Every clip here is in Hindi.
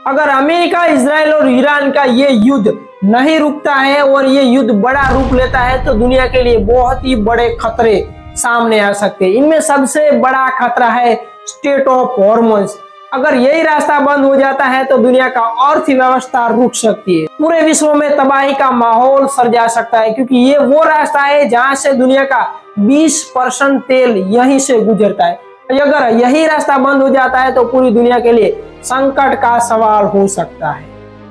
अगर अमेरिका, इजराइल और ईरान का ये युद्ध नहीं रुकता है और ये युद्ध बड़ा रूप लेता है तो दुनिया के लिए बहुत ही बड़े खतरे सामने आ सकते हैं। इनमें सबसे बड़ा खतरा है स्ट्रेट ऑफ हॉर्मुज़। अगर यही रास्ता बंद हो जाता है तो दुनिया का अर्थव्यवस्था रुक सकती है, पूरे विश्व में तबाही का माहौल सर्जा सकता है, क्योंकि ये वो रास्ता है जहां से दुनिया का 20% तेल यहीं से गुजरता है। अगर यही रास्ता बंद हो जाता है तो पूरी दुनिया के लिए संकट का सवाल हो सकता है।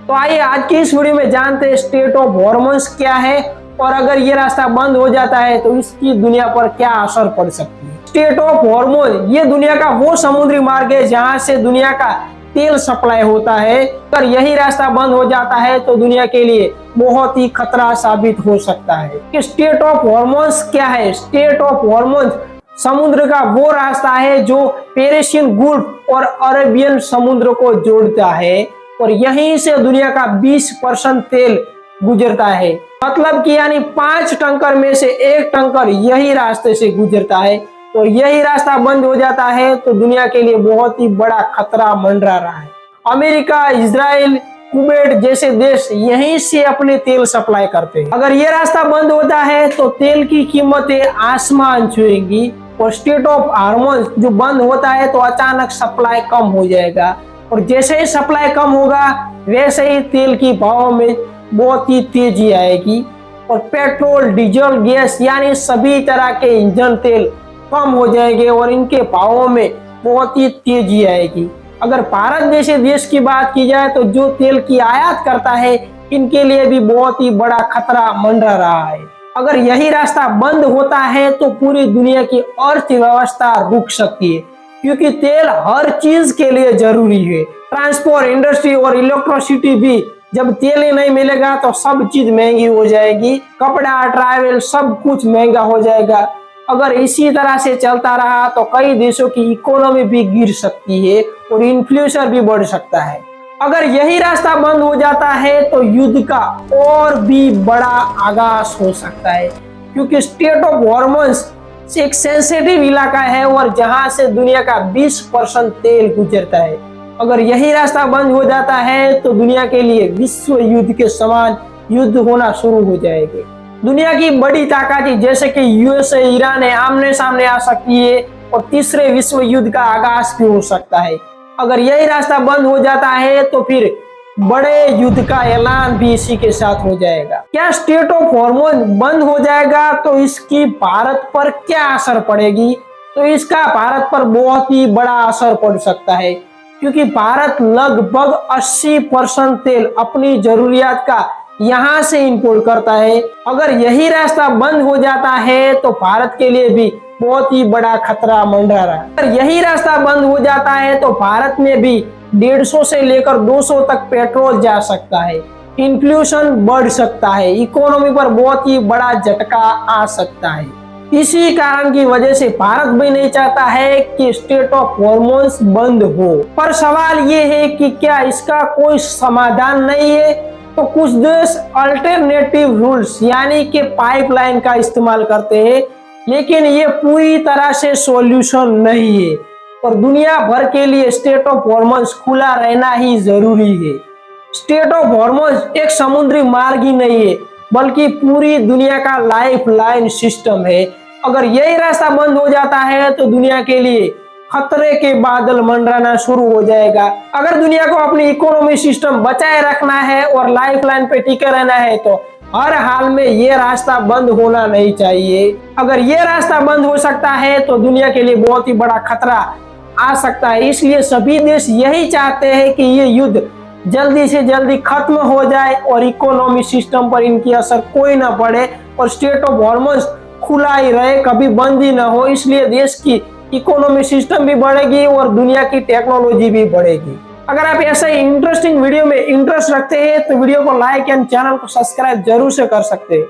तो आइए आज की इस वीडियो में जानते हैं स्ट्रेट ऑफ हॉर्मुज़ क्या है और अगर ये रास्ता बंद हो जाता है तो इसकी दुनिया पर क्या असर पड़ सकती है। स्ट्रेट ऑफ हॉर्मुज़ ये दुनिया का वो समुद्री मार्ग है जहां से दुनिया का तेल सप्लाई होता है। अगर यही रास्ता बंद हो जाता है तो दुनिया के लिए बहुत ही खतरा साबित हो सकता है। कि स्ट्रेट ऑफ हॉर्मुज़ क्या है? स्ट्रेट ऑफ हॉर्मुज़ समुद्र का वो रास्ता है जो पेरिशियन गल्फ और अरेबियन समुद्र को जोड़ता है और यहीं से दुनिया का 20% तेल गुजरता है। मतलब कि यानी 5 टंकर में से 1 टंकर यही रास्ते से गुजरता है और यही रास्ता बंद हो जाता है तो दुनिया के लिए बहुत ही बड़ा खतरा मंडरा रहा है। अमेरिका, इजराइल, कुवैत जैसे देश यहीं से अपने तेल सप्लाई करते हैं। अगर ये रास्ता बंद होता है तो तेल की कीमतें आसमान छुएंगी और स्ट्रेट ऑफ हॉर्मुज़ जो बंद होता है तो अचानक सप्लाई कम हो जाएगा और जैसे ही सप्लाई कम होगा वैसे ही तेल की भाव में बहुत ही तेजी आएगी और पेट्रोल, डीजल, गैस यानी सभी तरह के इंजन तेल कम हो जाएंगे और इनके भावों में बहुत ही तेजी आएगी। अगर भारत जैसे देश की बात की जाए तो जो तेल की आयात करता है इनके लिए भी बहुत ही बड़ा खतरा मंडरा रहा है। अगर यही रास्ता बंद होता है तो पूरी दुनिया की अर्थव्यवस्था रुक सकती है, क्योंकि तेल हर चीज के लिए जरूरी है। ट्रांसपोर्ट इंडस्ट्री और इलेक्ट्रिसिटी भी, जब तेल ही नहीं मिलेगा तो सब चीज महंगी हो जाएगी, कपड़ा, ट्रैवल सब कुछ महंगा हो जाएगा। अगर इसी तरह से चलता रहा तो कई देशों की इकोनॉमी भी गिर सकती है और इन्फ्लेशन भी बढ़ सकता है। अगर यही रास्ता बंद हो जाता है तो युद्ध का और भी बड़ा आगाज हो सकता है, क्योंकि स्ट्रेट ऑफ हॉर्मुज़ एक सेंसिटिव इलाका है और जहां से दुनिया का 20% तेल गुजरता है। अगर यही रास्ता बंद हो जाता है तो दुनिया के लिए विश्व युद्ध के समान युद्ध होना शुरू हो जाएंगे। दुनिया की बड़ी ताकतें जैसे कि यूएसए, ईरान आमने सामने आ सकती है और तीसरे विश्व युद्ध का आगाज भी हो सकता है। अगर यही रास्ता बंद हो जाता है तो फिर बड़े युद्ध का ऐलान भी इसी के साथ हो जाएगा। क्या स्ट्रेट ऑफ हॉर्मुज़ बंद हो जाएगा तो इसकी भारत पर क्या असर पड़ेगी? तो इसका भारत पर बहुत ही बड़ा असर पड़ सकता है, क्योंकि भारत लगभग 80% तेल अपनी जरूरियात का यहाँ से इंपोर्ट करता है। अगर यही रास्ता बंद हो जाता है तो भारत के लिए भी बहुत ही बड़ा खतरा मंडरा रहा है। अगर यही रास्ता बंद हो जाता है तो भारत में भी 150 से लेकर 200 तक पेट्रोल जा सकता है, इन्फ्लेशन बढ़ सकता है, इकोनॉमी पर बहुत ही बड़ा झटका आ सकता है। इसी कारण की वजह से भारत भी नहीं चाहता है कि स्ट्रेट ऑफ हॉर्मुज़ बंद हो। पर सवाल ये है कि क्या इसका कोई समाधान नहीं है? तो कुछ देश अल्टरनेटिव रूल्स यानी कि पाइपलाइन का इस्तेमाल करते हैं, लेकिन ये पूरी तरह से सॉल्यूशन नहीं है और दुनिया भर के लिए स्ट्रेट ऑफ हॉर्मुज़ खुला रहना ही जरूरी है। स्ट्रेट ऑफ हॉर्मुज़ एक समुद्री मार्ग ही नहीं है बल्कि पूरी दुनिया का लाइफ लाइन सिस्टम है। अगर यही रास्ता बंद हो जाता है तो दुनिया के लिए खतरे के बादल मंडराना शुरू हो जाएगा। अगर दुनिया को अपनी इकोनॉमी सिस्टम बचाए रखना है और लाइफ लाइन पे टिके रहना है तो हर हाल में ये रास्ता बंद होना नहीं चाहिए। अगर ये रास्ता बंद हो सकता है तो दुनिया के लिए बहुत ही बड़ा खतरा आ सकता है। इसलिए सभी देश यही चाहते हैं कि ये युद्ध जल्दी से जल्दी खत्म हो जाए और इकोनॉमी सिस्टम पर इनकी असर कोई ना पड़े और स्ट्रेट ऑफ हॉर्मुज़ खुला ही रहे, कभी बंद ही ना हो। इसलिए देश की इकोनॉमी सिस्टम भी बढ़ेगी और दुनिया की टेक्नोलॉजी भी बढ़ेगी। अगर आप ऐसे इंटरेस्टिंग वीडियो में इंटरेस्ट रखते हैं तो वीडियो को लाइक एंड चैनल को सब्सक्राइब जरूर से कर सकते हैं।